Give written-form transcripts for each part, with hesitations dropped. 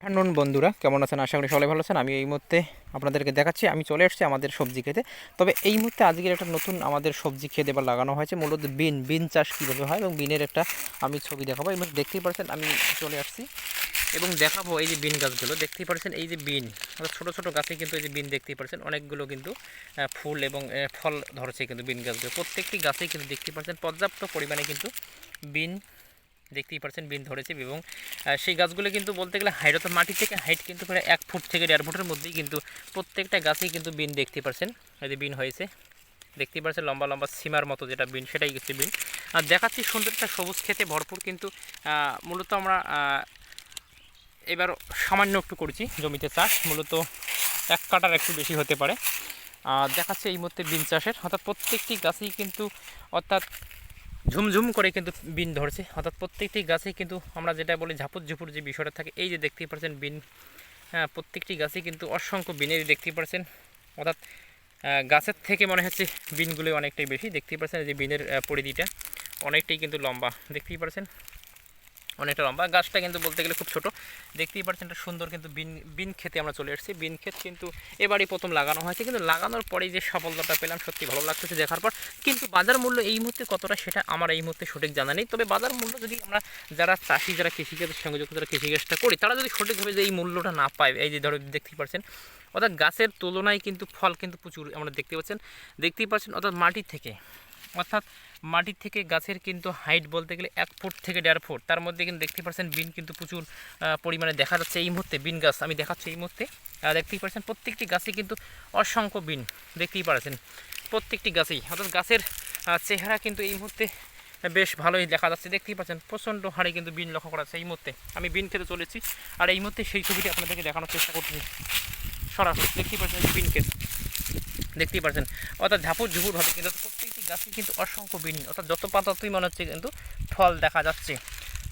Afternoon বন্ধুরা, কেমন আছেন? আশা করি সবাই ভালো আছেন। আমি এই মুহূর্তে আপনাদেরকে দেখাচ্ছি, আমি চলে এসেছি আমাদের সবজি খেতে। তবে এই মুহূর্তে আজকের একটা নতুন আমাদের সবজি খেতে বা লাগানো হয়েছে, মূলত বিন চাষ কীভাবে হয় এবং বিনের একটা আমি ছবি দেখাবো। এই মুহূর্তে দেখতেই পাচ্ছেন আমি চলে আসছি এবং দেখাবো এই যে বিন গাছগুলো দেখতেই পাচ্ছেন। এই যে বিন ছোটো ছোটো গাছে কিন্তু এই যে বিন দেখতেই পাচ্ছেন, অনেকগুলো কিন্তু ফুল এবং ফল ধরছে কিন্তু বিন গাছগুলো। প্রত্যেকটি গাছেই কিন্তু দেখতেই পাচ্ছেন পর্যাপ্ত পরিমাণে কিন্তু বিন দেখতেই পাচ্ছেন বিন ধরেছে। এবং সেই গাছগুলো কিন্তু বলতে গেলে হাইট, অর্থাৎ মাটি থেকে হাইট কিন্তু প্রায় 1 ফুট থেকে 1.5 ফুটের মধ্যেই কিন্তু প্রত্যেকটা গাছেই কিন্তু বিন দেখতে পাচ্ছেন। এই যে বিন হয়েছে দেখতেই পাচ্ছেন, লম্বা লম্বা সীমার মতো যেটা বিন, সেটাই হচ্ছে বিন। আর দেখাচ্ছি সুন্দর একটা সবুজ খেতে ভরপুর। কিন্তু মূলত আমরা এবার সামান্য একটু করেছি জমিতে চাষ, মূলত 1 কাটার একটু বেশি হতে পারে। দেখাচ্ছে এই মুহূর্তে বিন চাষের, অর্থাৎ প্রত্যেকটি গাছেই কিন্তু অর্থাৎ ঝুমঝুম করে কিন্তু বিন ধরছে। অর্থাৎ প্রত্যেকটি গাছেই কিন্তু আমরা যেটা বলি ঝাপুর ঝুপুর যে বিষয়টা থাকে, এই যে দেখতেই পাচ্ছেন বিন, প্রত্যেকটি গাছেই কিন্তু অসংখ্য বিনের দেখতেই পাচ্ছেন। অর্থাৎ গাছের থেকে মনে হচ্ছে বিনগুলো অনেকটাই বেশি। দেখতেই পাচ্ছেন যে বিনের পরিধিটা অনেকটাই কিন্তু লম্বা, দেখতেই পাচ্ছেন অনেকটা লম্বা। গাছটা কিন্তু বলতে গেলে খুব ছোট, দেখতেই পাচ্ছেন একটা সুন্দর কিন্তু বিন খেতে আমরা চলে এসেছি। বিন ক্ষেত কিন্তু এবারই প্রথম লাগানো হয়েছে, কিন্তু লাগানোর পরেই যে সফলতাটা পেলাম সত্যি ভালো লাগতেছে দেখার পর। কিন্তু বাজার মূল্য এই মুহূর্তে কতটা সেটা আমার এই মুহূর্তে সঠিক জানা নেই। তবে বাজার মূল্য যদি আমরা যারা চাষি, যারা কৃষিকাজের সঙ্গে যুক্ত, যারা কৃষিকাজটা করি, তারা যদি সঠিকভাবে যে এই মূল্যটা না পায়, এই যে ধরো দেখতেই পাচ্ছেন, অর্থাৎ গাছের তুলনায় কিন্তু ফল কিন্তু প্রচুর আমরা দেখতেই পাচ্ছেন। অর্থাৎ মাটির থেকে গাছের কিন্তু হাইট বলতে গেলে 1 ফুট থেকে 1.5 ফুট, তার মধ্যে কিন্তু দেখতেই পাচ্ছেন বিন কিন্তু প্রচুর পরিমাণে দেখা যাচ্ছে এই মুহূর্তে। বিন গাছ আমি দেখাচ্ছি এই মুহূর্তে, দেখতেই পাচ্ছেন প্রত্যেকটি গাছে কিন্তু অসংখ্য বিন দেখতেই পাচ্ছেন প্রত্যেকটি গাছেই। অর্থাৎ গাছের চেহারা কিন্তু এই মুহূর্তে বেশ ভালোই দেখা যাচ্ছে, দেখতেই পাচ্ছেন প্রচণ্ড হারে কিন্তু বিন লক্ষ্য করা যাচ্ছে। এই মুহূর্তে আমি বিন খেতে চলেছি, আর এই মুহূর্তে সেই ছবিটি আপনাদেরকে দেখানোর চেষ্টা করতেছি সরাসরি। দেখতেই পাচ্ছেন বিন ক্ষেত দেখতেই পাচ্ছেন, অর্থাৎ ঝাপুর ঝুপুরভাবে কিন্তু প্রত্যেকটি গাছে কিন্তু অসংখ্য বিন, অর্থাৎ যত পাতাতেই মনে হচ্ছে কিন্তু ফল দেখা যাচ্ছে।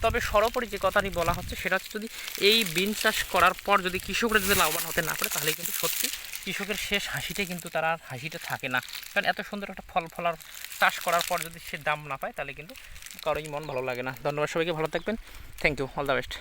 তবে সর্বোপরি যে কথাটি বলা হচ্ছে সেটা হচ্ছে, যদি এই বিন চাষ করার পর যদি কৃষকরা যদি লাভবান হতে না পারে, তাহলে কিন্তু সত্যি কৃষকের শেষ হাসিটা কিন্তু তার আর হাসিটা থাকে না। কারণ এত সুন্দর একটা ফলার চাষ করার পর যদি সে দাম না পায়, তাহলে কিন্তু কারোই মন ভালো লাগে না। ধন্যবাদ সবাইকে, ভালো থাকবেন। Thank you, all the best.